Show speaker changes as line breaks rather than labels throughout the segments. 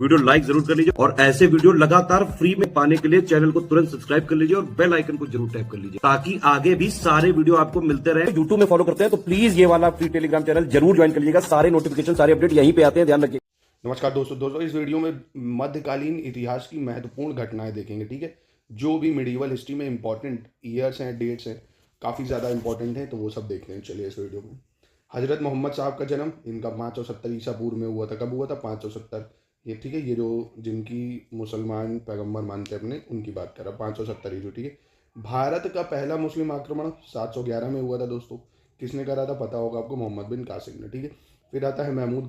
Video like जरूर कर लीजिए और ऐसे वीडियो लगातार फ्री में पाने के लिए चैनल को तुरंत सब्सक्राइब कर लीजिए और बेल आइकन को जरूर टैप कर लीजिए ताकि आगे भी सारे वीडियो आपको मिलते रहे। यूट्यूब में फॉलो करते हैं तो प्लीज ये वाला फ्री टेलीग्राम चैनल जरूर ज्वाइन कर लीजिएगा। सारे नोटिफिकेशन सारे अपडेट यहीं पे आते हैं, ध्यान रखिए।
नमस्कार दोस्तों इस वीडियो में मध्यकालीन इतिहास की महत्वपूर्ण घटनाएं देखेंगे। ठीक है, जो भी मिडिवल हिस्ट्री में इंपॉर्टेंट ईयर्स हैं, डेट्स हैं, काफ़ी ज़्यादा इंपॉर्टेंट है, तो वो सब देखते हैं। चलिए इस वीडियो में हजरत मोहम्मद साहब का जन्म इनका 570 ईसा पूर्व में हुआ था। कब हुआ था? 570। ये ठीक है, ये जो जिनकी मुसलमान पैगंबर मानते हैं अपने, उनकी बात कर रहा है। 570 ईसा, ठीक है। भारत का पहला मुस्लिम आक्रमण 711 में हुआ था दोस्तों। किसने करा था? पता होगा आपको, मोहम्मद बिन कासिम ने। ठीक है, फिर आता है महमूद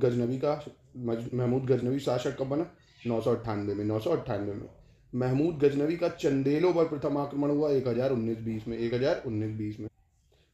गजनवी शासक कब बना? 998 में। 998 में महमूद गजनवी का चंदेलों पर प्रथम आक्रमण हुआ 1019-20 में। 1019-20 में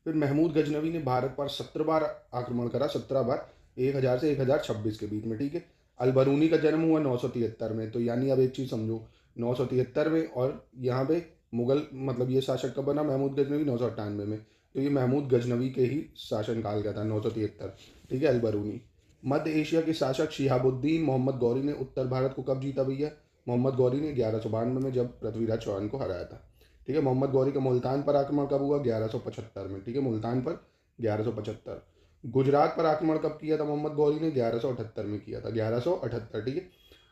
फिर महमूद गजनवी ने भारत पर 17 बार आक्रमण करा। 17 बार, 1000 से 1026 के बीच में। ठीक है, अलबरूनी का जन्म हुआ 973 में। तो यानी अब एक चीज़ समझो, 973 में, और यहाँ पे मुगल मतलब ये शासक कब बना? महमूद गजनवी 998 में। तो ये महमूद गजनवी के ही शासनकाल का था, 973। ठीक है, अलबरूनी। मध्य एशिया के शासक शिहाबुद्दीन मोहम्मद गौरी ने उत्तर भारत को कब जीता भैया? मोहम्मद गौरी ने 1192 में, जब पृथ्वीराज चौहान को हराया था। ठीक है, मोहम्मद गौरी का मुल्तान पर आक्रमण कब हुआ? 1175 में। ठीक है, मुल्तान पर 1175। गुजरात पर आक्रमण कब किया था मोहम्मद गौरी ने? 1178 में किया था। 1178, ठीक है।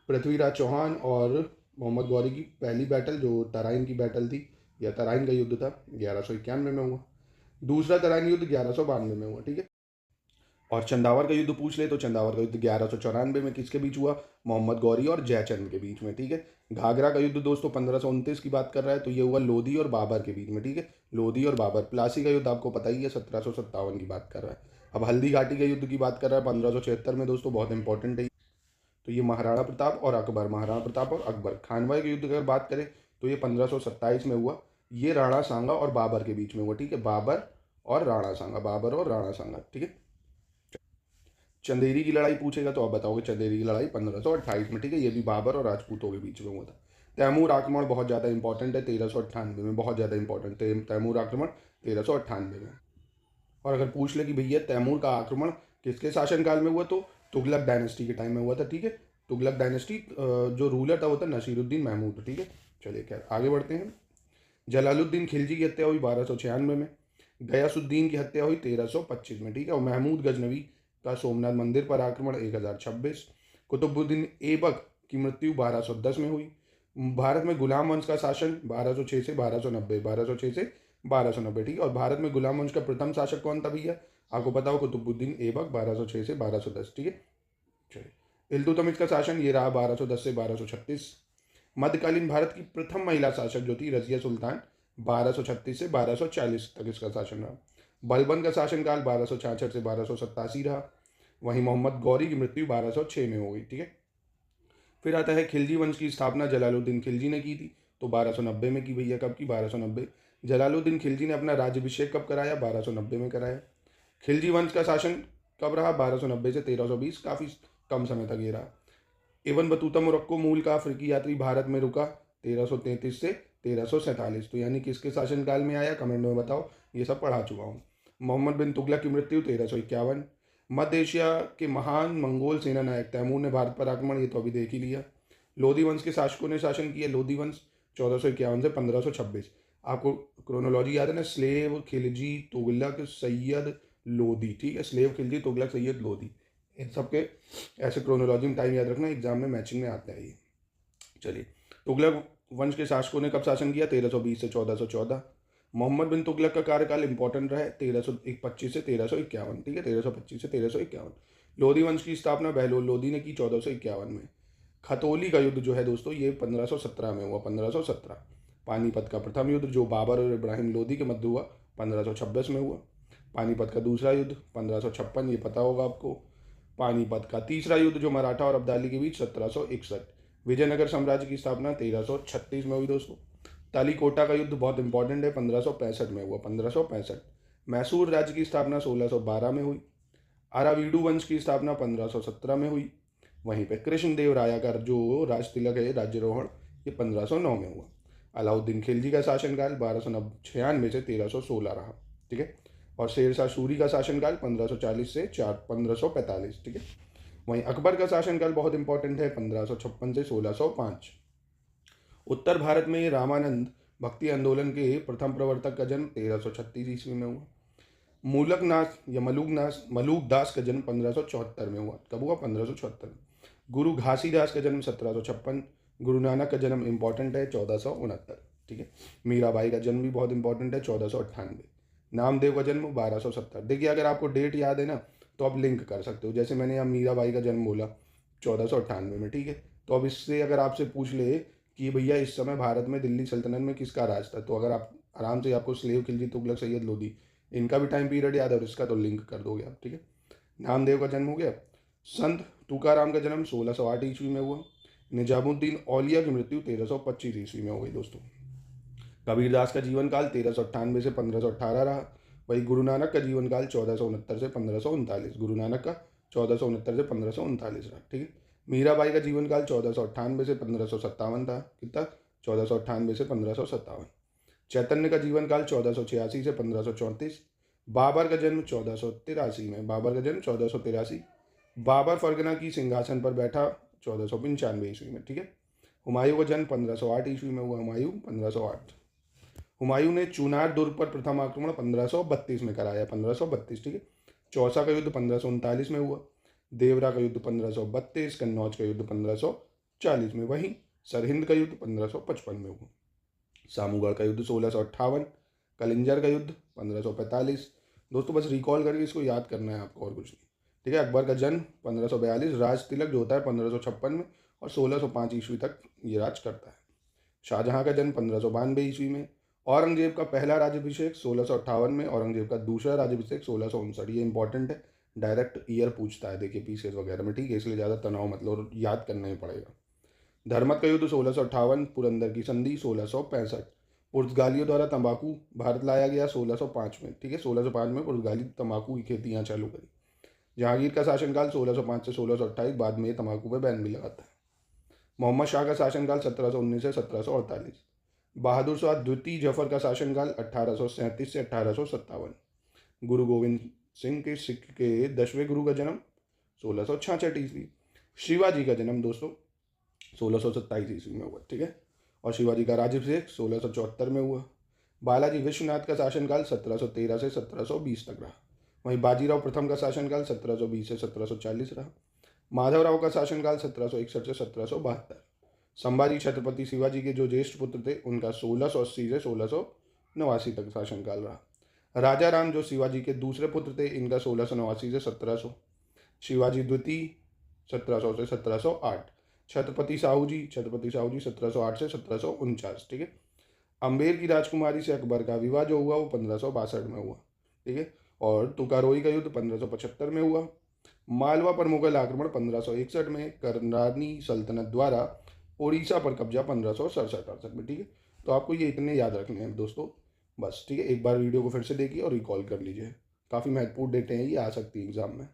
पृथ्वीराज चौहान और मोहम्मद गौरी की पहली बैटल, जो तराइन की बैटल थी या तराइन का युद्ध था, 1191 में हुआ। दूसरा तराइन युद्ध 1192 में हुआ। ठीक है, और चंदावर का युद्ध पूछ ले तो चंदावर का युद्ध 1194 में किसके बीच हुआ? मोहम्मद गौरी और जयचंद के बीच में। ठीक है, घाघरा का युद्ध दोस्तों 1529 की बात कर रहा है, तो ये हुआ लोधी और बाबर के बीच में। ठीक है, लोधी और बाबर। प्लासी का युद्ध आपको पता ही है, 1757 की बात कर रहा है। अब हल्दी घाटी के युद्ध की बात कर रहा है 1576 में दोस्तों, बहुत इंपॉर्टेंट है। तो ये महाराणा प्रताप और अकबर, महाराणा प्रताप और अकबर। खानवा के युद्ध की अगर बात करें तो ये 1527 में हुआ। ये राणा सांगा और बाबर के बीच में हुआ। ठीक है, बाबर और राणा सांगा, बाबर और राणा सांगा। ठीक है, चंदेरी की लड़ाई पूछेगा तो आप बताओगे चंदेरी की लड़ाई 1528 में। ठीक है, ये भी बाबर और राजपूतों के बीच में हुआ था। तैमूर आक्रमण बहुत ज़्यादा इंपॉर्टेंट है, 1398 में, बहुत ज़्यादा इंपॉर्टेंट। तैमूर आक्रमण 1398 में। और अगर पूछ ले कि भैया तैमूर का आक्रमण किसके शासनकाल में हुआ, तो तुगलक डायनेस्टी के टाइम में हुआ था। ठीक है, तुगलक डायनेस्टी जो रूलर था वो था नसीरुद्दीन महमूद। ठीक है, चलिए खैर आगे बढ़ते हैं। जलालुद्दीन खिलजी की हत्या हुई 1296 में। गयासुद्दीन की हत्या हुई 1325 में। ठीक है, और महमूद गजनवी का सोमनाथ मंदिर पर आक्रमण 1026। कुतुबुद्दीन ऐबक की मृत्यु 1210 में हुई। भारत में गुलाम वंश का शासन 1206 से 1290, 1206 से 1290। ठीक है, और भारत में गुलाम वंश का प्रथम शासक कौन था भैया? आपको पता हो, कुतुबुद्दीन ऐबक, 1206 से 1210। ठीक है, चलिए इल्तुतमिश का शासन ये रहा 1210 से 1236। मध्यकालीन भारत की प्रथम महिला शासक जो थी रजिया सुल्तान, 1236 से 1240 तक इसका शासन रहा। बलबन का शासनकाल 1266 से 1287 रहा। वहीं मोहम्मद गौरी की मृत्यु 1206 में हो गई। ठीक है, फिर आता है खिलजी वंश की स्थापना जलालुद्दीन खिलजी ने की थी, तो 1290 में की भैया। कब की? 1290। जलालुद्दीन खिलजी ने अपना राज्यभिषेक कब कराया? 1290 में कराया। खिलजी वंश का शासन कब रहा? 1290 से 1320, काफ़ी कम समय तक ये रहा। इब्न बतूता मोरक्को मूल का अफ्रीकी यात्री भारत में रुका 1333 से 1347। तो यानी किसके शासनकाल में आया? कमेंट में बताओ, ये सब पढ़ा चुका हूँ। मोहम्मद बिन तुगलक की मृत्यु 1351। मध्य एशिया के महान मंगोल सेना नायक तैमूर ने भारत पर आक्रमण, ये तो अभी देख ही लिया। लोधी वंश के शासकों ने शासन किया। लोधी वंश 1451 से 1526। आपको क्रोनोलॉजी याद है ना? स्लेव, खिलजी, तुगलक, सैयद, लोधी। ठीक है, स्लेव, खिलजी, तुगलक, सैयद, लोधी, इन सबके ऐसे क्रोनोलॉजी में टाइम याद रखना, एग्जाम में मैचिंग में आता है ये। चलिए, तुगलक वंश के शासकों ने कब शासन किया? 1320 से 1414। मोहम्मद बिन तुगलक का कार्यकाल इंपॉर्टेंट रहा है 1325 से 1351। ठीक है, 1325 से 1351। लोधी वंश की स्थापना बहलोल लोधी ने की 1451 में। खतौली का युद्ध जो है दोस्तों ये 1517 में हुआ, 1517। पानीपत का प्रथम युद्ध जो बाबर और इब्राहिम लोधी के मध्य हुआ 1526 में हुआ। पानीपत का दूसरा युद्ध 1556, ये पता होगा आपको। पानीपत का तीसरा युद्ध जो मराठा और अब्दाली के बीच 1761। विजयनगर साम्राज्य की स्थापना 1336 में हुई दोस्तों। तालीकोटा का युद्ध बहुत इंपॉर्टेंट है, 1565 में हुआ, 1565। मैसूर राज्य की स्थापना 1612 में हुई। अरावीडू वंश की स्थापना 1517 में हुई। वहीं पे कृष्णदेव राय का जो राज तिलक है, राज्यरोहण, ये 1509 में हुआ। अलाउद्दीन खिलजी का शासनकाल 1296 से 1316 रहा। ठीक है, और शेरशाह सूरी का शासनकाल 1540 से 1545। ठीक है, वहीं अकबर का शासनकाल बहुत इंपॉर्टेंट है, 1556 से 1605। उत्तर भारत में रामानंद भक्ति आंदोलन के प्रथम प्रवर्तक का जन्म 1336 ईस्वी में हुआ। मूलकनाथ या मलूकदास का जन्म 1574 में हुआ। कब हुआ? 1574। गुरु घासीदास का जन्म 1756। गुरु नानक का जन्म इंपॉर्टेंट है 1469। ठीक है। मीराबाई का जन्म भी बहुत इंपॉर्टेंट है 1498। नामदेव का जन्म 1270। देखिए अगर आपको डेट याद है ना तो आप लिंक कर सकते हो। जैसे मैंने यहाँ मीराबाई का जन्म बोला 1498 में। ठीक है। तो अब इससे अगर आपसे पूछ ले कि भैया इस समय भारत में दिल्ली सल्तनत में किसका राज था, तो अगर आप आराम से आपको स्लेव खिलजी तुगलक सैयद लोधी इनका भी टाइम पीरियड याद है और इसका तो लिंक कर दोगे आप। ठीक है। नामदेव का जन्म हो गया। संत तुकाराम का जन्म 1608 ईस्वी में हुआ। निजामुद्दीन औलिया की मृत्यु 1325 ईस्वी में हो गई दोस्तों। कबीरदास का जीवन काल 1398 से 1518 रहा। वही गुरु नानक का जीवन काल 1469 से 1539। गुरु नानक का 1469 से 1539 रहा। ठीक है। मीराबाई का जीवन काल 1498 से 1557 था। कितना? 1498 से 1557। चैतन्य का जीवन काल 1486 से 1534। बाबर का जन्म 1483 में। बाबर का जन्म 1483। बाबर फरगना की सिंहासन पर बैठा 1495 ईस्वी में। ठीक है। हुमायूं का जन्म 1508 ईस्वी में हुआ। हुमायूं 1508। हुमायूं ने चुनार दुर्ग पर प्रथम आक्रमण 1532 में कराया। 1532। ठीक है। चौसा का युद्ध 1539 में हुआ। देवरा का युद्ध 1532। कन्नौज का युद्ध 1540 में। वहीं सरहिंद का युद्ध 1555 में हुआ। सामूगढ़ का युद्ध 1658। कलिंजर का युद्ध 1545। दोस्तों बस रिकॉल करके इसको याद करना है आपको और कुछ नहीं। ठीक है। अकबर का जन्म 1542। राज तिलक जो होता है 1556 में और 1605 ईस्वी तक ये राज करता है। शाहजहां का जन्म 1592 ईस्वी में। औरंगजेब का पहला राज्याभिषेक 1658 में। औरंगजेब का दूसरा राज्याभिषेक 1659। ये इंपॉर्टेंट है, डायरेक्ट ईयर पूछता है देखिए पीसीएस वगैरह में। ठीक है। इसलिए ज़्यादा तनाव मतलब याद करना ही पड़ेगा। धर्मत का युद्ध 1658। पुरंदर की संधि 1665। पुर्तगालियों द्वारा तंबाकू भारत लाया गया 1605 में। ठीक है। 1605 में पुर्तगाली तंबाकू की खेती यहाँ चालू करी। जहांगीर का शासनकाल 1605 से 1628। बाद में तंबाकू पर बैन भी लगाता है। मोहम्मद शाह का शासनकाल 1719 से 1748। बहादुर शाह द्वितीय जफर का शासनकाल 1837 से 1857। गुरु गोविंद सिंह के सिख के 10वें गुरु का जन्म 1666 ईस्वी। शिवाजी का जन्म दोस्तों 1627 ईस्वी में हुआ। ठीक है। और शिवाजी का राज्याभिषेक 1674 में हुआ। बालाजी विश्वनाथ का शासनकाल 1713 से 1720 तक रहा। वहीं बाजीराव प्रथम का शासनकाल 1720 से 1740 रहा। माधवराव का शासनकाल 1761 से 1772। संभाजी छत्रपति शिवाजी के जो ज्येष्ठ पुत्र थे उनका 1680 से 1689 तक शासनकाल रहा। राजा राम जो शिवाजी के दूसरे पुत्र थे इनका 1689 से 1700। शिवाजी द्वितीय 1700 से 1708। छत्रपति साहू जी 1708 से 1749। ठीक है। अम्बेर की राजकुमारी से अकबर का विवाह जो हुआ वो 1562 में हुआ। ठीक है। और तुकारोई का युद्ध 1575 में हुआ। मालवा पर मुगल आक्रमण 1561 में। करनानी सल्तनत द्वारा उड़ीसा पर कब्जा 1567 में। ठीक है। तो आपको ये इतने याद रखने हैं दोस्तों बस। ठीक है। एक बार वीडियो को फिर से देखिए और रिकॉल कर लीजिए। काफ़ी महत्वपूर्ण डेटे हैं ये, आ सकती है एग्जाम में।